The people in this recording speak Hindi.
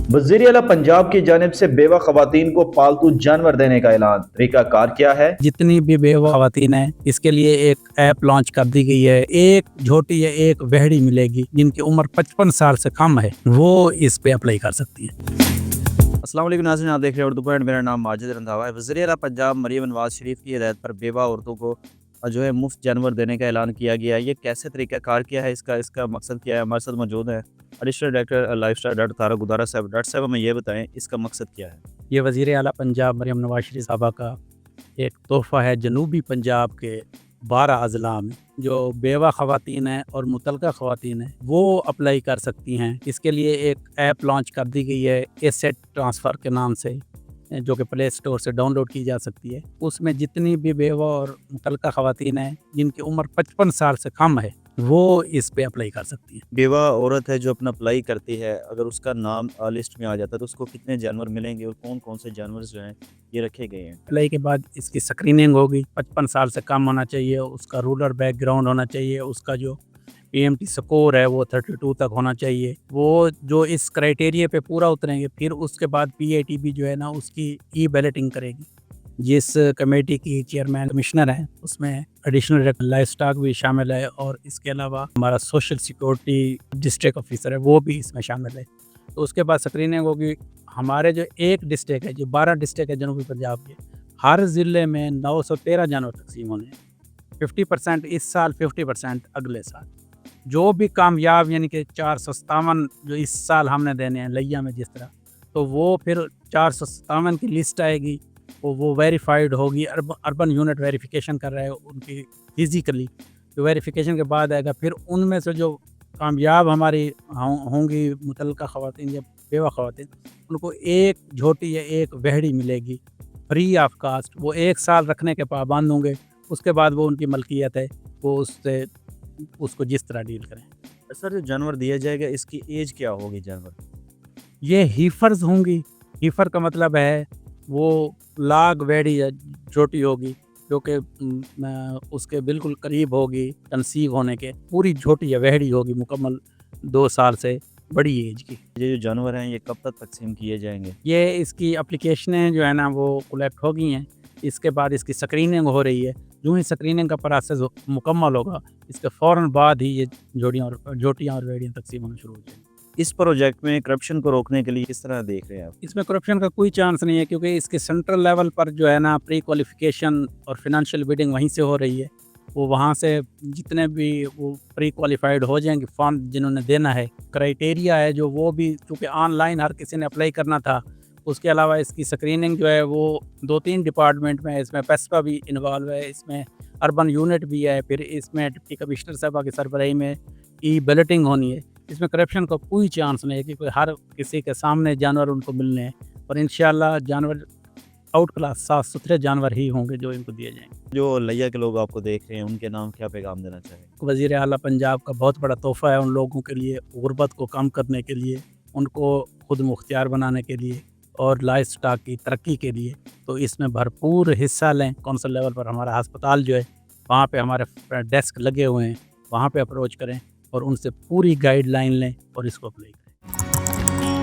वज़ीर आला पंजाब की जानिब से बेवा खवातीन को पालतू जानवर देने का ऐलान। तरीकाकार क्या है? जितनी भी बेवा खवातीन है इसके लिए एक ऐप लॉन्च कर दी गई है। एक झोटी या एक वहड़ी मिलेगी जिनकी उम्र 55 साल से कम है, वो इस पे अप्लाई कर सकती है। अस्सलाम वालेकुम नाज़रीन, आप देख रहे हैं उर्दू पॉइंट। मेरा नाम माजिद रंधावा है। वज़ीर आला पंजाब मरियम नवाज शरीफ की हिदायत पर बेवा औरतों को जो है मुफ्त जानवर देने का ऐलान किया गया है। ये कैसे तरीकाकार किया है, इसका मकसद क्या है? हमारे साथ मौजूद है additional director lifestyle doctor Tarak Gudara साहब। डॉक्टर साहब हमें ये बताएं इसका मकसद क्या है? ये वज़ीर आला पंजाब मरियम नवाज शरीफ साहबा का एक तोहफ़ा है जनूबी पंजाब के 12 अज़ला में जो बेवा ख़वातीन हैं और मुतलका ख़वातीन हैं वो अप्लाई कर सकती हैं। इसके लिए एक ऐप लॉन्च कर दी गई है एसेट ट्रांसफ़र के नाम से, जो कि प्ले स्टोर से डाउनलोड की जा सकती है। उसमें जितनी भी बेवा और मुतलका ख़वातीन हैं जिनकी उम्र 55 साल से कम है वो इस पे अप्लाई कर सकती है। बेवा औरत है जो अपना अप्लाई करती है, अगर उसका नाम लिस्ट में आ जाता है तो उसको कितने जानवर मिलेंगे और कौन कौन से जानवर जो हैं ये रखे गए हैं? अप्लाई के बाद इसकी स्क्रीनिंग होगी। 55 साल से कम होना चाहिए, उसका रूरल बैकग्राउंड होना चाहिए, उसका जो पीएमटी स्कोर है वो 32 तक होना चाहिए। वो जो इस क्राइटेरिया पे पूरा उतरेंगे फिर उसके बाद पीएटीबी जो है ना उसकी ई बैलेटिंग करेगी। जिस कमेटी की चेयरमैन कमिश्नर हैं उसमें एडिशनल डायरेक्टर लाइफ स्टॉक भी शामिल है और इसके अलावा हमारा सोशल सिक्योरिटी डिस्ट्रिक्ट ऑफिसर है वो भी इसमें शामिल है। तो उसके बाद स्क्रीनिंग होगी। हमारे जो एक डिस्ट्रिक्ट है, जो 12 डिस्ट्रिक्ट है जनूबी पंजाब के, हर ज़िले में 913 जानवर तकसीम होने हैं। 50% इस साल, 50% अगले साल। जो भी कामयाब यानी कि 457 जो इस साल हमने देने हैं लिया में जिस तरह, तो वो फिर 457 की लिस्ट आएगी, वो वेरीफाइड होगी। अर्बन यूनिट वेरिफिकेशन कर रहे हैं उनकी फिज़िकली, तो वेरिफिकेशन के बाद आएगा। फिर उनमें से जो कामयाब हमारी होंगी मुतल्लिका ख़वातीन या बेवा ख़वातीन, उनको एक झोटी या एक वहड़ी मिलेगी फ्री ऑफ कास्ट। वो 1 साल रखने के पाबंद होंगे, उसके बाद वो उनकी मलकियत है, वो उससे उसको जिस तरह डील करें। सर जो जानवर दिया जाएगा इसकी एज क्या होगी जानवर? ये हीफर्स होंगी। हीफर का मतलब है वो लाग वहड़ी या झोटी होगी जो कि उसके बिल्कुल करीब होगी कंसीव होने के। पूरी झोटी या वहड़ी होगी मुकम्मल 2 साल से बड़ी एज की। ये जो जानवर हैं ये कब तक तकसीम किए जाएंगे? ये इसकी एप्लीकेशनें जो है ना वो कलेक्ट हो गई हैं। इसके बाद इसकी स्क्रीनिंग हो रही है। यूँ ही स्क्रीनिंग का प्रोसेस मुकम्मल होगा, इसके फ़ौरन बाद ही ये झोटियाँ और वहड़ियाँ तकसीम होना शुरू हो जाएंगी। इस प्रोजेक्ट में करप्शन को रोकने के लिए किस तरह देख रहे हैं आप? इसमें करप्शन का कोई चांस नहीं है क्योंकि इसके सेंट्रल लेवल पर जो है ना प्री क्वालिफिकेशन और फिनंशियल बिडिंग वहीं से हो रही है। वो वहाँ से जितने भी वो प्री क्वालिफाइड हो जाएंगे फंड जिन्होंने देना है, क्राइटेरिया है जो वो भी चूँकि ऑनलाइन हर किसी ने अप्लाई करना था। उसके अलावा इसकी स्क्रीनिंग जो है वो 2-3 डिपार्टमेंट में है। इसमें पेस्पा भी इन्वॉल्व है, इसमें अर्बन यूनिट भी है, फिर इसमें डिप्टी कमिश्नर साहबा की सरबराही में ई बैलेटिंग होनी है। इसमें करप्शन का कोई चांस नहीं है क्योंकि हर किसी के सामने जानवर उनको मिलने हैं और इंशाल्लाह जानवर आउट क्लास साफ़ सुथरे जानवर ही होंगे जो इनको दिए जाएंगे। जो लिया के लोग आपको देख रहे हैं उनके नाम क्या पैगाम देना चाहेंगे? वज़ीर आला पंजाब का बहुत बड़ा तोहफ़ा है उन लोगों के लिए, गुर्बत को कम करने के लिए, उनको खुद मुख्तियार बनाने के लिए और लाइफ स्टॉक की तरक्की के लिए। तो इसमें भरपूर हिस्सा लें। कौंसल लेवल पर हमारा अस्पताल जो है वहाँ पे हमारे डेस्क लगे हुए हैं, वहाँ पे अप्रोच करें और उनसे पूरी गाइडलाइन लें और इसको अप्लाई करें।